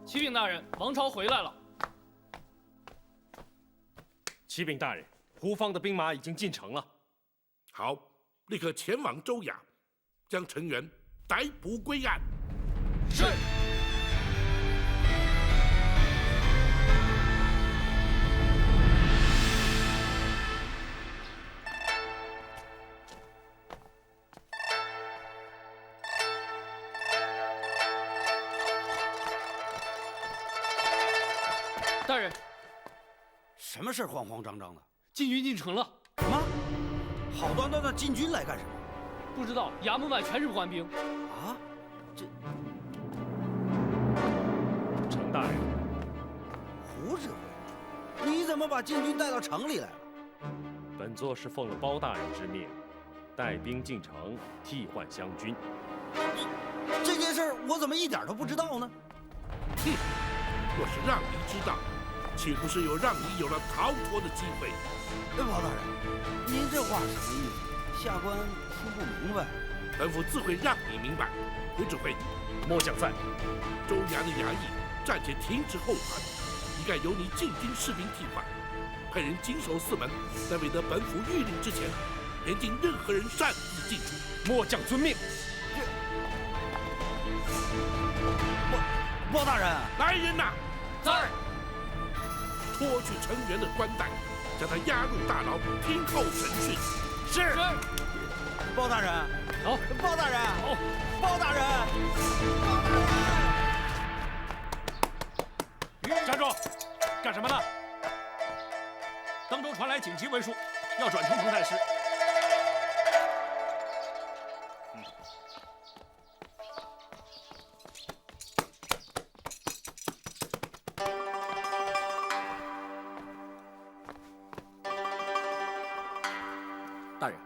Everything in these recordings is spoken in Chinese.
启禀大人，王朝回来了。启禀大人，胡方的兵马已经进城了。好，立刻前往州衙，将成员逮捕归案。是。大人，什么事慌慌张张的？禁军进城了。什么？好端端的禁军来干什么？不知道，衙门外全是官兵。啊？这程大人，胡指挥，你怎么把禁军带到城里来了？本座是奉了包大人之命，带兵进城替换湘军。这件事我怎么一点都不知道呢？哼，若是让你知道，岂不是有让你有了逃脱的机会？包大人，您这话什么意思？下官听不明白。本府自会让你明白。胡指挥，末将在。州衙的衙役暂且停止后传，一概由你禁军士兵替换，派人紧守四门，在未得本府谕令之前，严禁任何人擅自进出。末将遵命。包大人，来人呐！在。脱去成员的冠带，将他押入大牢，听候审讯。是。包大人，走。包大人，走。包大人，包大人！站住！干什么呢？登州传来紧急文书，要转呈彭太师。大人，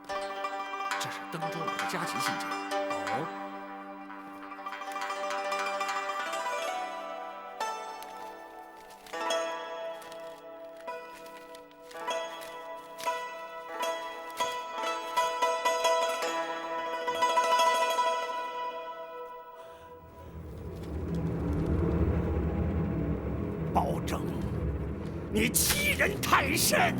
这是登州来的加急信件。哦。包拯，你欺人太甚！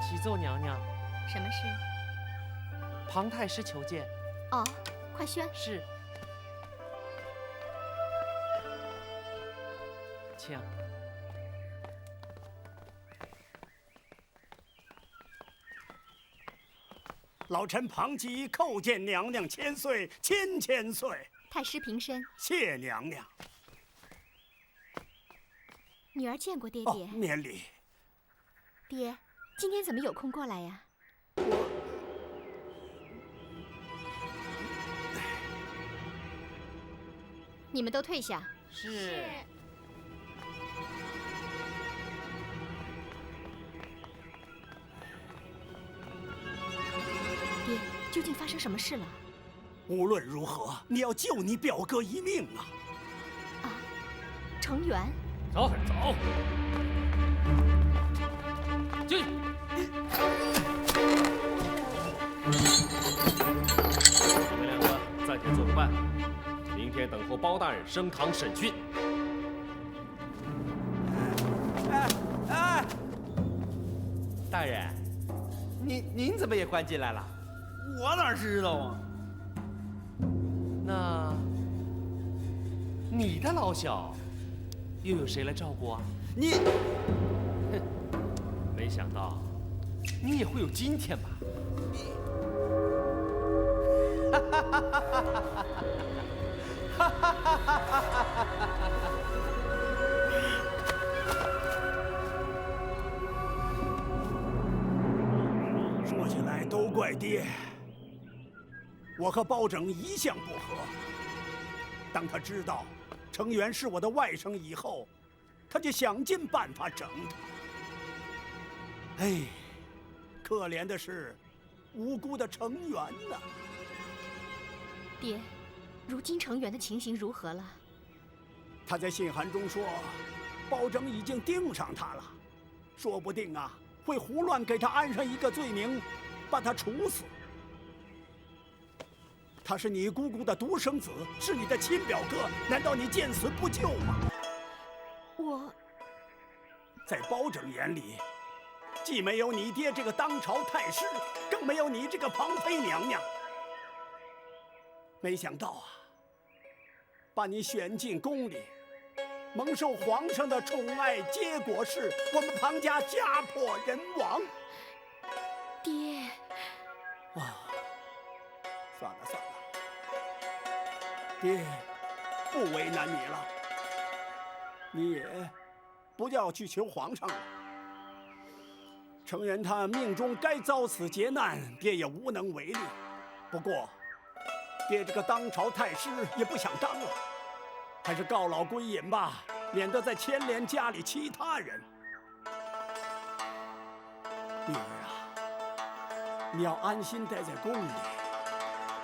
启奏娘娘，什么事？庞太师求见。哦，快宣。是。请。老臣庞吉叩见娘娘千岁，千岁。太师平身。谢娘娘。女儿见过爹爹。哦，免礼。爹，今天怎么有空过来呀？你们都退下。是。爹，究竟发生什么事了？无论如何，你要救你表哥一命啊！啊，成员。走。进去。你们两个暂且做个伴，明天等候包大人升堂审讯。哎，大人，您怎么也关进来了？我哪知道啊？那你的老小又有谁来照顾啊？你，哼，没想到你也会有今天吧？说起来都怪爹，我和包拯一向不和。当他知道成员是我的外甥以后，他就想尽办法整他。哎，可怜的是无辜的成员呐。爹，如今成员的情形如何了？他在信函中说，包拯已经盯上他了，说不定啊会胡乱给他安上一个罪名，把他处死。他是你姑姑的独生子，是你的亲表哥，难道你见死不救吗？我在包拯眼里，既没有你爹这个当朝太师，更没有你这个庞妃娘娘。没想到啊，把你选进宫里，蒙受皇上的宠爱，结果是我们庞家家破人亡。爹，啊，算了算了，爹不为难你了，你也不要去求皇上了。成员他命中该遭此劫难，爹也无能为力。不过，爹这个当朝太师也不想当了，还是告老归隐吧，免得再牵连家里其他人。女儿啊，你要安心待在宫里，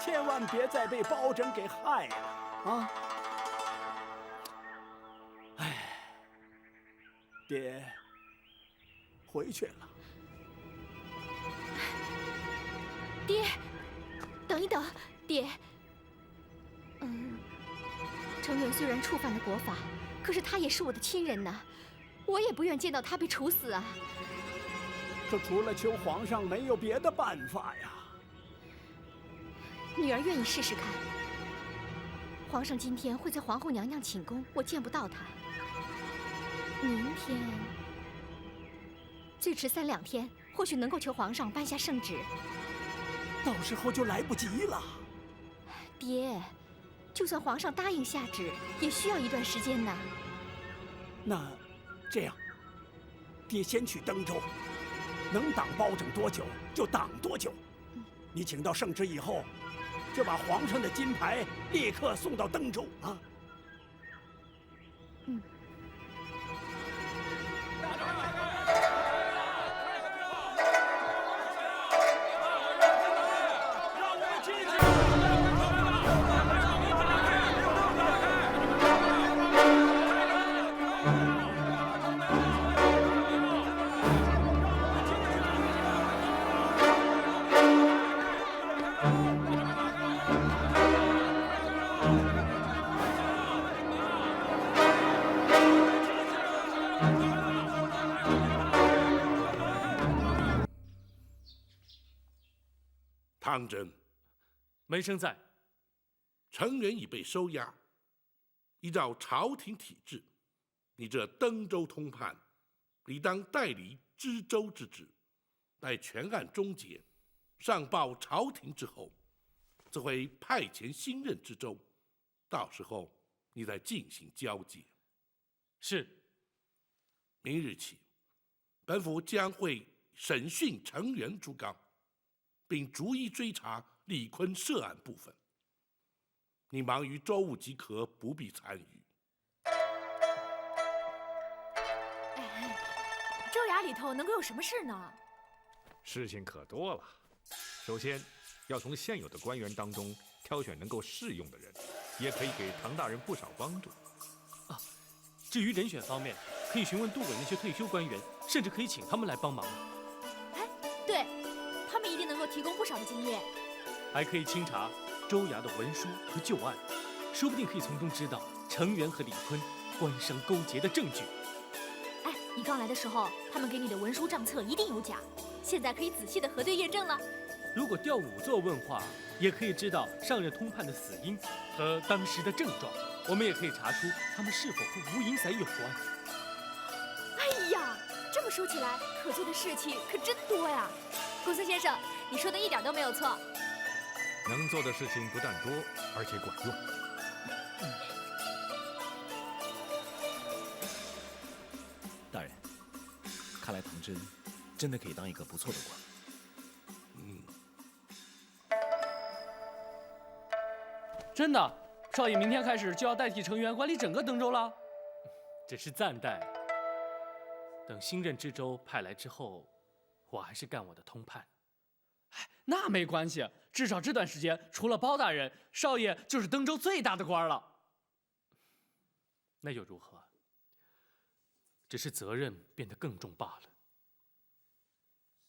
千万别再被包拯给害了啊！哎，爹回去了。爹，等一等，爹。成员虽然触犯了国法，可是他也是我的亲人呐，我也不愿见到他被处死啊。这除了求皇上，没有别的办法呀。女儿愿意试试看。皇上今天会在皇后娘娘寝宫，我见不到他。明天，最迟3-2天，或许能够求皇上颁下圣旨。到时候就来不及了。爹，就算皇上答应下旨，也需要一段时间呢。那这样，爹先去登州，能挡包拯多久就挡多久。你请到圣旨以后，就把皇上的金牌立刻送到登州啊。汤真，门生在。成员已被收押，依照朝廷体制，你这登州通判，理当代理知州之职，待全案终结，上报朝廷之后，则会派遣新任知州，到时候你再进行交接。是。明日起，本府将会审讯成员朱刚，并逐一追查李坤涉案部分。你忙于州务即可，不必参与。州衙里头能够有什么事呢？事情可多了。首先，要从现有的官员当中挑选能够适用的人，也可以给唐大人不少帮助。啊，至于人选方面，可以询问杜委那些退休官员，甚至可以请他们来帮忙。哎，对，他们一定能够提供不少的经验。还可以清查州衙的文书和旧案，说不定可以从中知道成员和李坤官商勾结的证据。哎，你刚来的时候，他们给你的文书账册一定有假，现在可以仔细的核对验证了。如果调仵作问话，也可以知道上任通判的死因和当时的症状。我们也可以查出他们是否和吴银伞有关。哎呀，这么说起来，可做的事情可真多呀！公孙先生，你说的一点都没有错。能做的事情不但多，而且管用。大人，看来唐真真的可以当一个不错的官。真的，少爷明天开始就要代替成员管理整个登州了。只是暂代，等新任知州派来之后，我还是干我的通判。那没关系，至少这段时间除了包大人，少爷就是登州最大的官了。那又如何？只是责任变得更重罢了。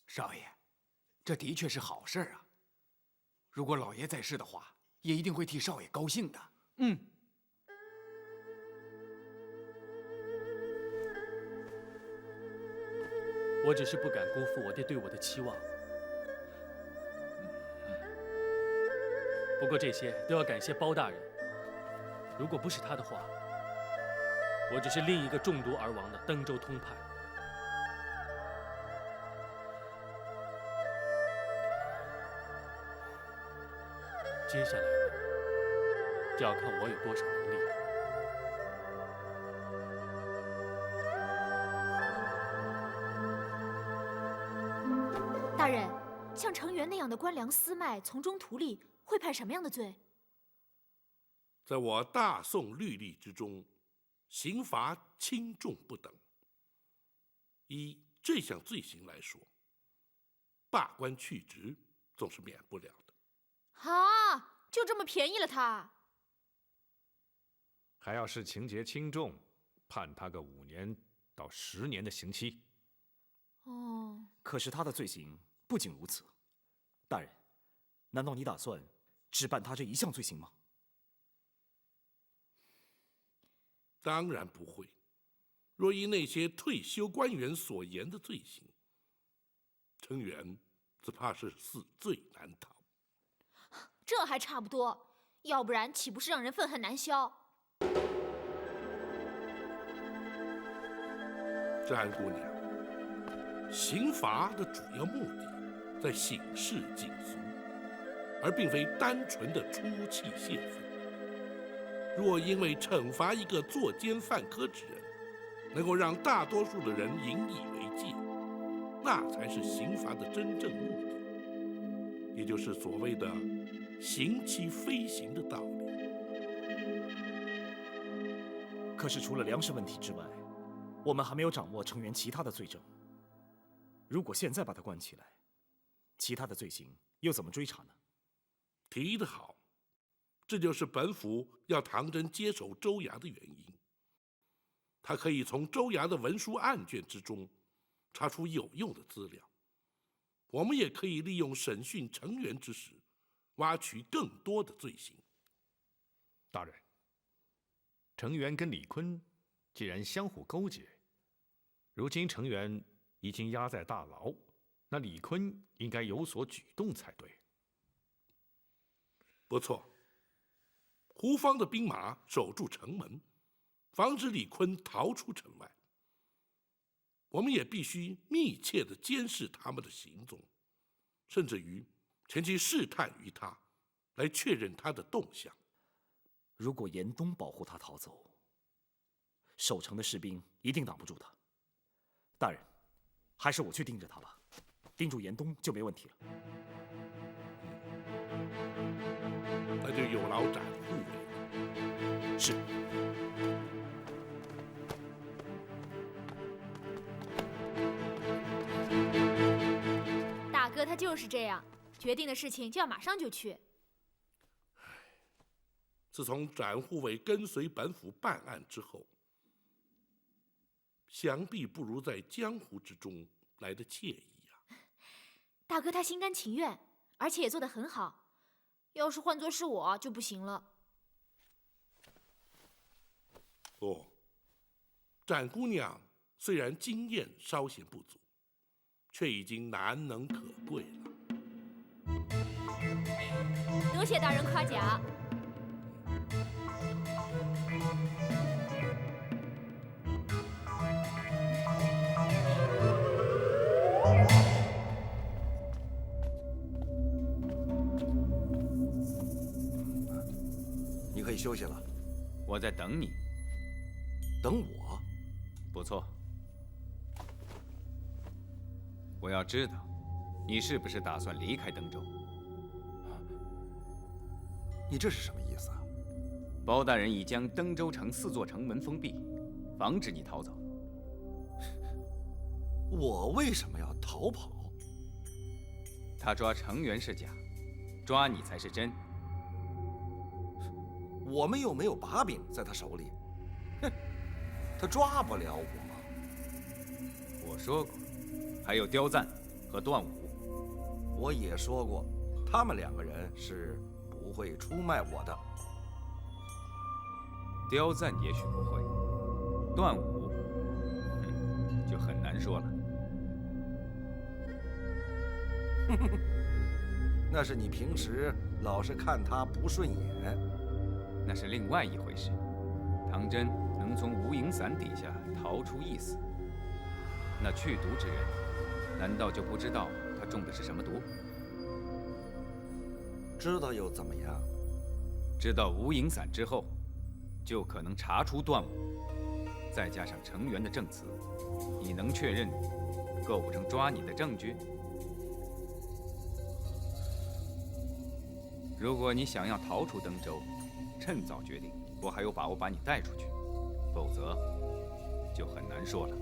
少爷，这的确是好事啊。如果老爷在世的话，也一定会替少爷高兴的。嗯。我只是不敢辜负我爹对我的期望。不过这些都要感谢包大人。如果不是他的话，我只是另一个中毒而亡的登州通判。接下来呢，就要看我有多少能力了。大人，像程元那样的官僚私卖、从中图利，会判什么样的罪？在我大宋律例之中，刑罚轻重不等。依这项罪行来说，罢官去职总是免不了的。啊，就这么便宜了他？还要是情节轻重，判他个5年到10年的刑期。哦。可是他的罪行不仅如此，大人，难道你打算只办他这一项罪行吗？当然不会。若依那些退休官员所言的罪行，程元只怕是死罪难逃。这还差不多，要不然岂不是让人愤恨难消？詹姑娘，刑罚的主要目的在醒世警俗，而并非单纯的出气泄愤。若因为惩罚一个作奸犯科之人，能够让大多数的人引以为戒，那才是刑罚的真正目的，也就是所谓的刑期非刑的道理。可是除了粮食问题之外，我们还没有掌握程元其他的罪证。如果现在把他关起来，其他的罪行又怎么追查呢？提得好，这就是本府要唐真接手州衙的原因。他可以从州衙的文书案卷之中查出有用的资料，我们也可以利用审讯程元之时，挖取更多的罪行。大人，程元跟李坤既然相互勾结，如今程元已经押在大牢，那李坤应该有所举动才对。不错，胡方的兵马守住城门，防止李坤逃出城外。我们也必须密切地监视他们的行踪，甚至于前去试探于他，来确认他的动向。如果严冬保护他逃走，守城的士兵一定挡不住他。大人，还是我去盯着他吧，盯住严冬就没问题了。那就有劳展护卫。是。大哥他就是这样，决定的事情就要马上就去。自从展护卫跟随本府办案之后，想必不如在江湖之中来得惬意呀。大哥他心甘情愿，而且也做得很好。要是换作是我就不行了。哦，展姑娘虽然经验稍显不足，却已经难能可贵了。多谢大人夸奖。你可以休息了。我在等你。等我？不错。我要知道，你是不是打算离开登州？你这是什么意思啊？包大人已将登州城4座城门封闭，防止你逃走。我为什么要逃跑？他抓程元是假，抓你才是真。我们又没有把柄在他手里，哼，他抓不了我。我说过，还有刁赞和段武。我也说过，他们2个人是不会出卖我的。刁赞也许不会，段武，就很难说了。哼哼，那是你平时老是看他不顺眼，那是另外一回事。唐真能从无影伞底下逃出一死，那去毒之人，难道就不知道他中的是什么毒？知道又怎么样？知道无影伞之后，就可能查出段武，再加上程元的证词，你能确认构不成抓你的证据？如果你想要逃出登州，趁早决定，我还有把握把你带出去；否则，就很难说了。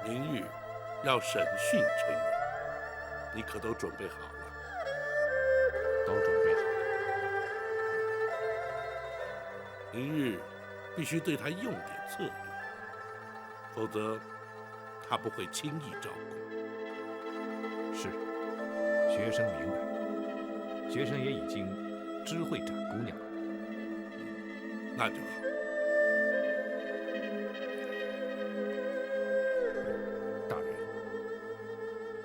明日要审讯程元，你可都准备好了？都准备好了。明日必须对他用点策略，否则他不会轻易招供。是，学生明白。学生也已经知会展姑娘了。那就好。大人，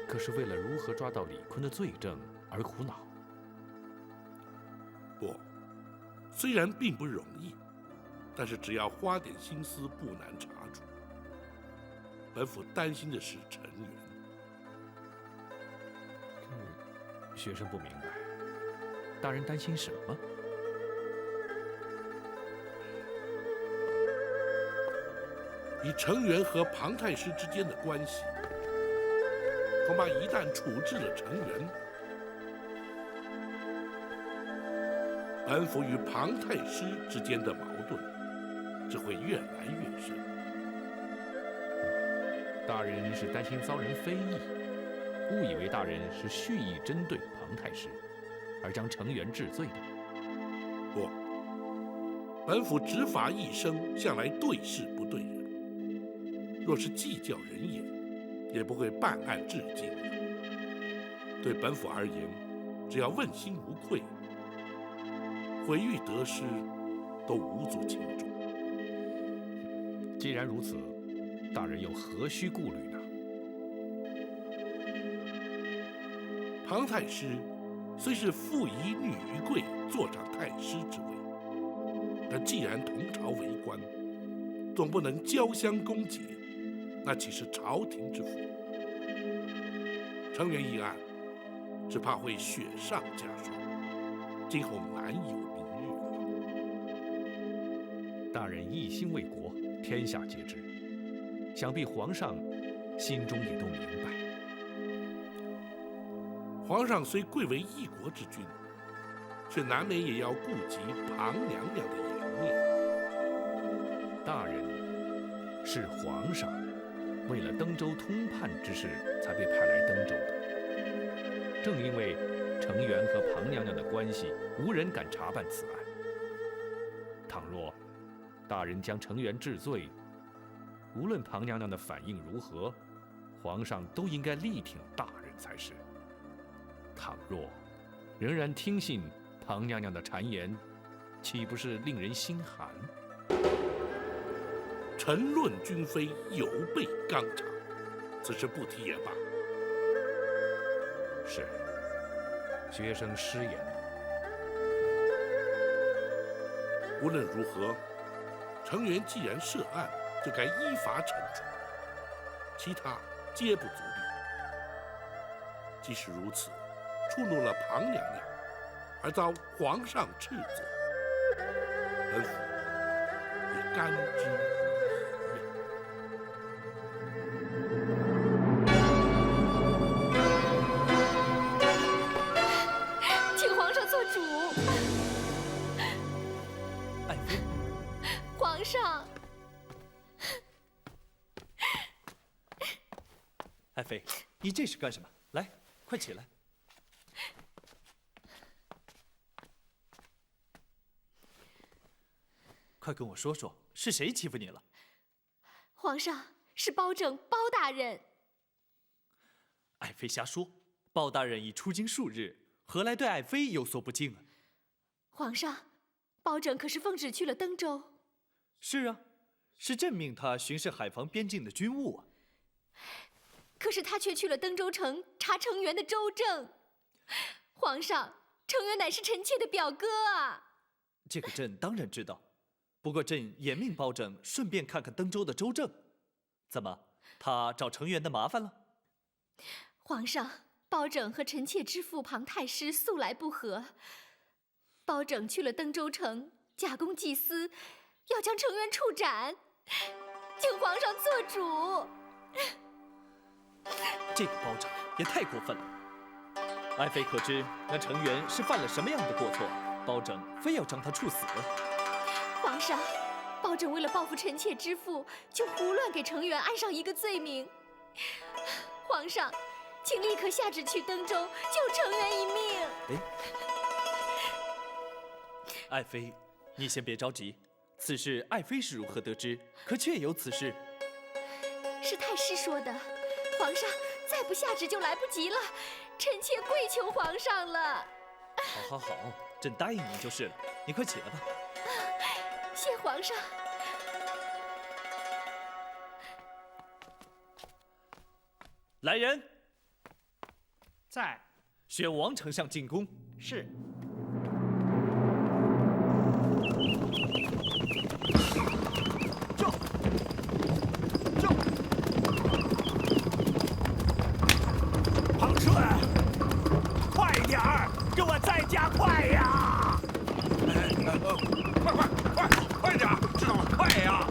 可是为了如何抓到李坤的罪证而苦恼。不，虽然并不容易，但是只要花点心思，不难查出。本府担心的是陈元。学生不明白，大人担心什么？以程元和庞太师之间的关系，恐怕一旦处置了程元，本府与庞太师之间的矛盾只会越来越深。大人是担心遭人非议，误以为大人是蓄意针对庞太师，而将程元治罪的。不，本府执法一生，向来对事不对人。若是计较人言，也不会办案至今。对本府而言，只要问心无愧，毁誉得失都无足轻重。既然如此，大人又何须顾虑呢？庞太师虽是父以女于贵，坐上太师之位，但既然同朝为官，总不能交相攻讦，那岂是朝廷之福？程元一案，只怕会雪上加霜，今后难有明日了。大人一心为国，天下皆知，想必皇上心中也都明白。皇上虽贵为一国之君，却难免也要顾及庞娘娘的颜面。大人是皇上为了登州通判之事才被派来登州的。正因为程元和庞娘娘的关系，无人敢查办此案。倘若大人将程元治罪，无论庞娘娘的反应如何，皇上都应该力挺大人才是。倘若仍然听信庞娘娘的谗言，岂不是令人心寒？臣论君妃有悖纲常，此事不提也罢。是，学生失言了。无论如何，成员既然涉案，就该依法惩处，其他皆不足虑。即使如此，触怒了庞娘娘，而遭皇上斥责，本府也甘之如饴。请皇上做主。爱妃，皇上。爱妃，你这是干什么？来，快起来。快跟我说说，是谁欺负你了？皇上，是包拯包大人。爱妃瞎说，包大人已出京数日，何来对爱妃有所不敬啊？皇上，包拯可是奉旨去了登州。是啊，是朕命他巡视海防边境的军务啊。可是他却去了登州城查成员的州政。皇上，成员乃是臣妾的表哥啊。这个朕当然知道，不过朕也命包拯顺便看看登州的州政。怎么，他找成员的麻烦了？皇上，包拯和臣妾之父庞太师素来不和。包拯去了登州城，假公济私，要将成员处斩，请皇上做主。这个包拯也太过分了。爱妃可知那成员是犯了什么样的过错，包拯非要将他处死？皇上，包拯为了报复臣妾之父，就胡乱给成员安上一个罪名。皇上，请立刻下旨去登州，救成员一命。爱妃，你先别着急，此事爱妃是如何得知？可确有此事？是太师说的。皇上，再不下旨就来不及了，臣妾跪求皇上了。好，朕答应你就是了。你快起来吧。谢皇上。来人，在。宣王丞相进宫。是。庞顺，快点儿，给我再加快呀！快点，知道吗？快呀！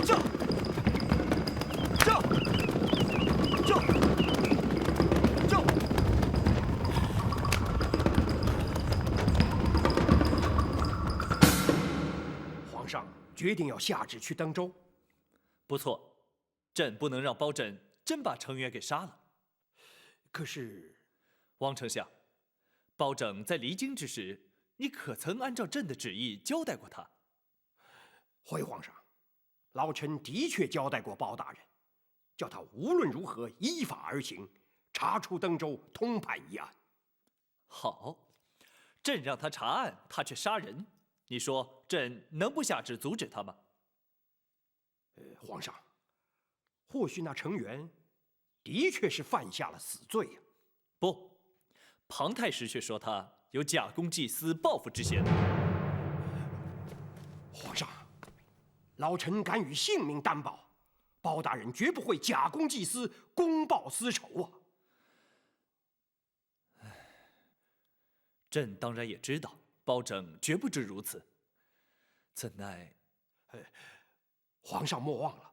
皇上决定要下旨去登州。不错，朕不能让包拯真把成员给杀了。可是，王丞相，包拯在离京之时，你可曾按照朕的旨意交代过他？回皇上，老臣的确交代过包大人，叫他无论如何依法而行，查出登州，通判一案。好，朕让他查案，他却杀人，你说朕能不下旨阻止他吗？皇上，或许那成员的确是犯下了死罪呀。不，庞太师却说他有假公济私、报复之嫌。皇上，老臣敢与性命担保，包大人绝不会假公济私、公报私仇啊！朕当然也知道，包拯绝不至如此，怎奈……皇上莫忘了，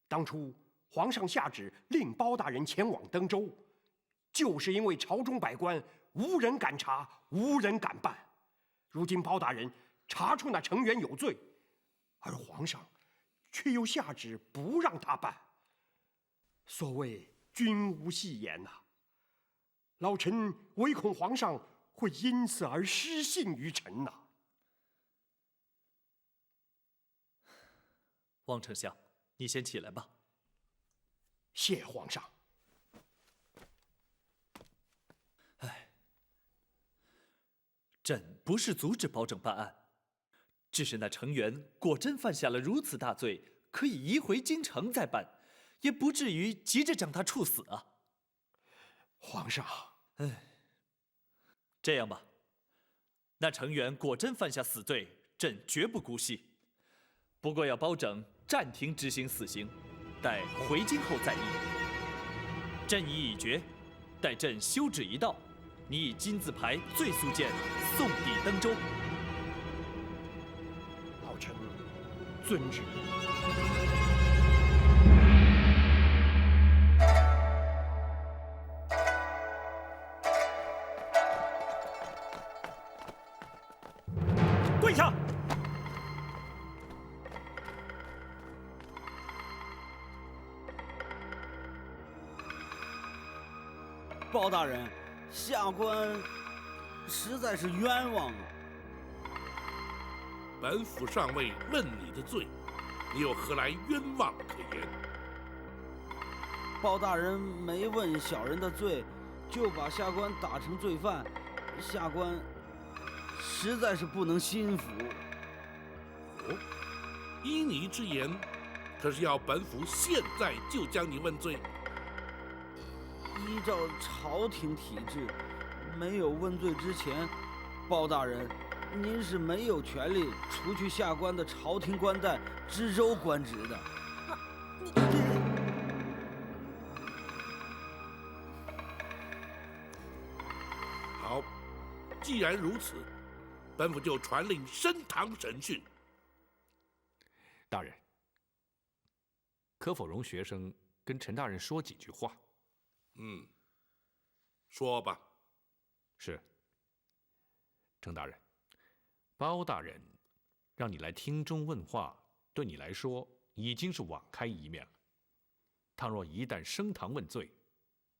当初皇上下旨令包大人前往登州，就是因为朝中百官无人敢查，无人敢办。如今包大人查出那成员有罪，而皇上却又下旨不让他办。所谓君无戏言呐，老臣唯恐皇上会因此而失信于臣呐。王丞相，你先起来吧。谢皇上。朕不是阻止包拯办案，只是那程元果真犯下了如此大罪，可以移回京城再办，也不至于急着将他处死啊。皇上，这样吧，那程元果真犯下死罪，朕绝不姑息。不过要包拯暂停执行死刑，待回京后再议。朕意已决，待朕修旨一道，你以金字牌罪速件送抵登州。老臣遵旨。跪下！包大人，下官实在是冤枉啊！本府上尉问你的罪，你又何来冤枉可言？包大人没问小人的罪，就把下官打成罪犯，下官实在是不能心服。哦，依你之言，可是要本府现在就将你问罪？依照朝廷体制，没有问罪之前，包大人，您是没有权利除去下官的朝廷官带、知州官职的。好，既然如此，本府就传令升堂审讯。大人，可否容学生跟陈大人说几句话？说吧。是。程大人，包大人让你来厅中问话，对你来说已经是网开一面了。倘若一旦升堂问罪，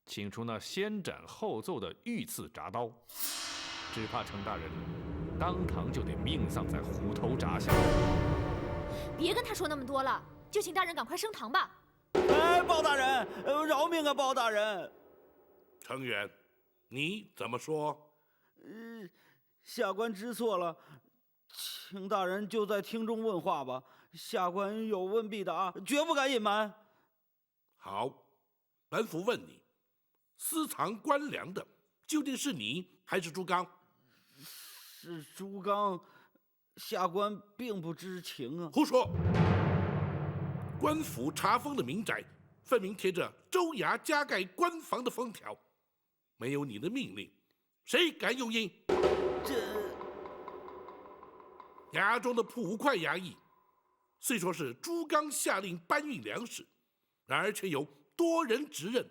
请出那先斩后奏的御赐铡刀，只怕程大人当堂就得命丧在虎头铡下。别跟他说那么多了，就请大人赶快升堂吧。哎，包大人，饶命啊，包大人！程元，你怎么说？下官知错了，请大人就在厅中问话吧。下官有问必答，绝不敢隐瞒。好，本府问你，私藏官粮的究竟是你还是朱刚？是朱刚，下官并不知情啊。胡说！官府查封的民宅，分明贴着州衙加盖官房的封条，没有你的命令，谁敢用印？衙中的铺5块衙役，虽说是朱刚下令搬运粮食，然而却有多人指认。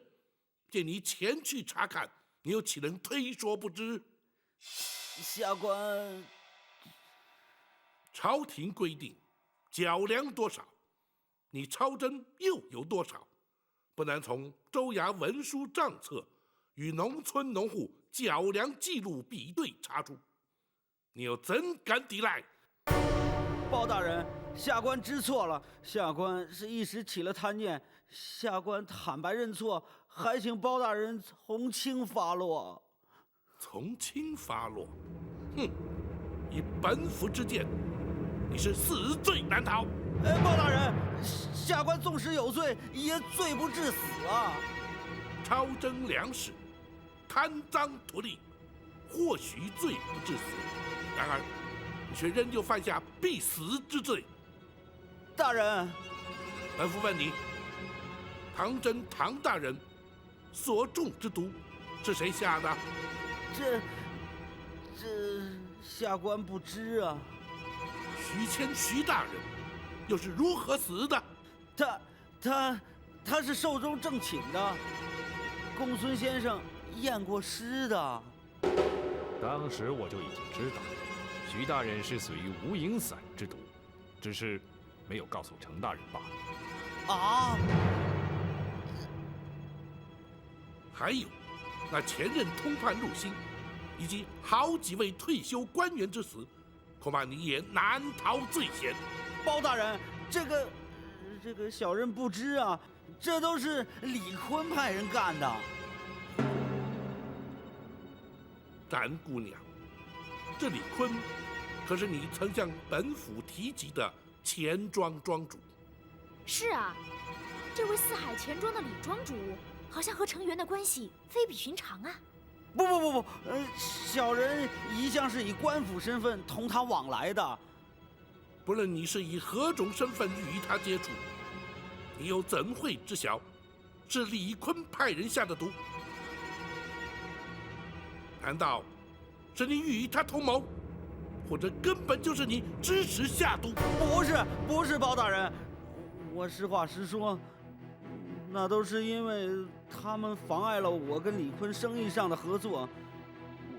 见你前去查看，你又岂能推说不知？下官，朝廷规定，缴粮多少，你抄征又有多少，不难从州衙文书账册与农村农户缴粮记录比对查出。你又怎敢抵赖？包大人，下官知错了，下官是一时起了贪念，下官坦白认错，还请包大人从轻发落。从轻发落？哼！以本府之见，你是死罪难逃。包大人，下官纵使有罪，也罪不至死啊！超征粮食，贪赃图利，或许罪不至死，然而你却仍旧犯下必死之罪。大人，本府问你，唐真唐大人所中之毒是谁下的？这下官不知啊。徐谦徐大人又是如何死的？他是寿终正寝的，公孙先生验过尸的。当时我就已经知道，徐大人是死于无影散之毒，只是没有告诉程大人罢了。啊！还有，那前任通判入新，以及好几位退休官员之死，恐怕你也难逃罪嫌。包大人，这个小人不知啊，这都是李坤派人干的。展姑娘，这李坤，可是你曾向本府提及的钱庄庄主。是啊，这位四海钱庄的李庄主，好像和程元的关系非比寻常啊。不，小人一向是以官府身份同他往来的。不论你是以何种身份与他接触，你又怎会知晓是李坤派人下的毒？难道是你与他同谋，或者根本就是你支持下毒？不是，包大人，我实话实说，那都是因为他们妨碍了我跟李坤生意上的合作。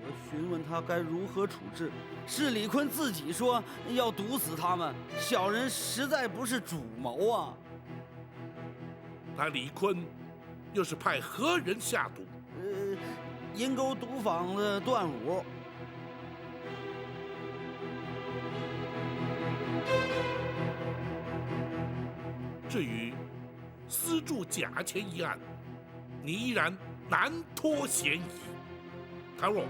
我询问他该如何处置，是李坤自己说要毒死他们，小人实在不是主谋啊。那李坤又是派何人下毒？银沟毒坊的段武。至于私铸假钱一案，你依然难脱嫌疑。倘若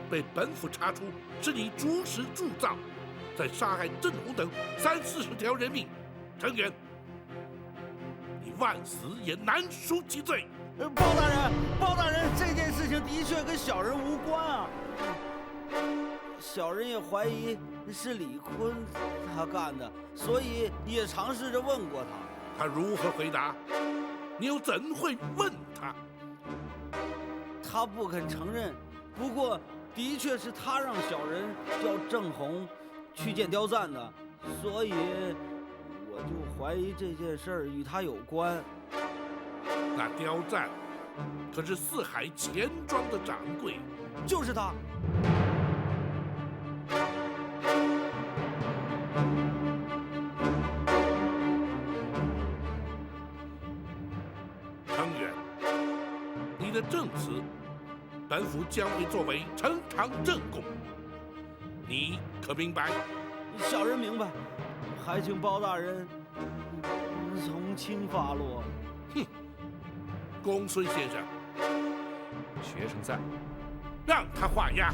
被本府查出是你主使铸造，再杀害郑红等30-40条人命，程元，你万死也难赎其罪。包大人，这件事情的确跟小人无关啊。小人也怀疑是李坤他干的，所以也尝试着问过他。他如何回答？你又怎会问他？他不肯承认。不过，的确是他让小人叫郑红去见刁赞的，所以我就怀疑这件事儿与他有关。那刁赞可是四海钱庄的掌柜，就是他。程远，你的证词，本府将会作为呈堂证供，你可明白？小人明白，还请包大人从轻发落。哼，公孙先生，学生在，让他画押。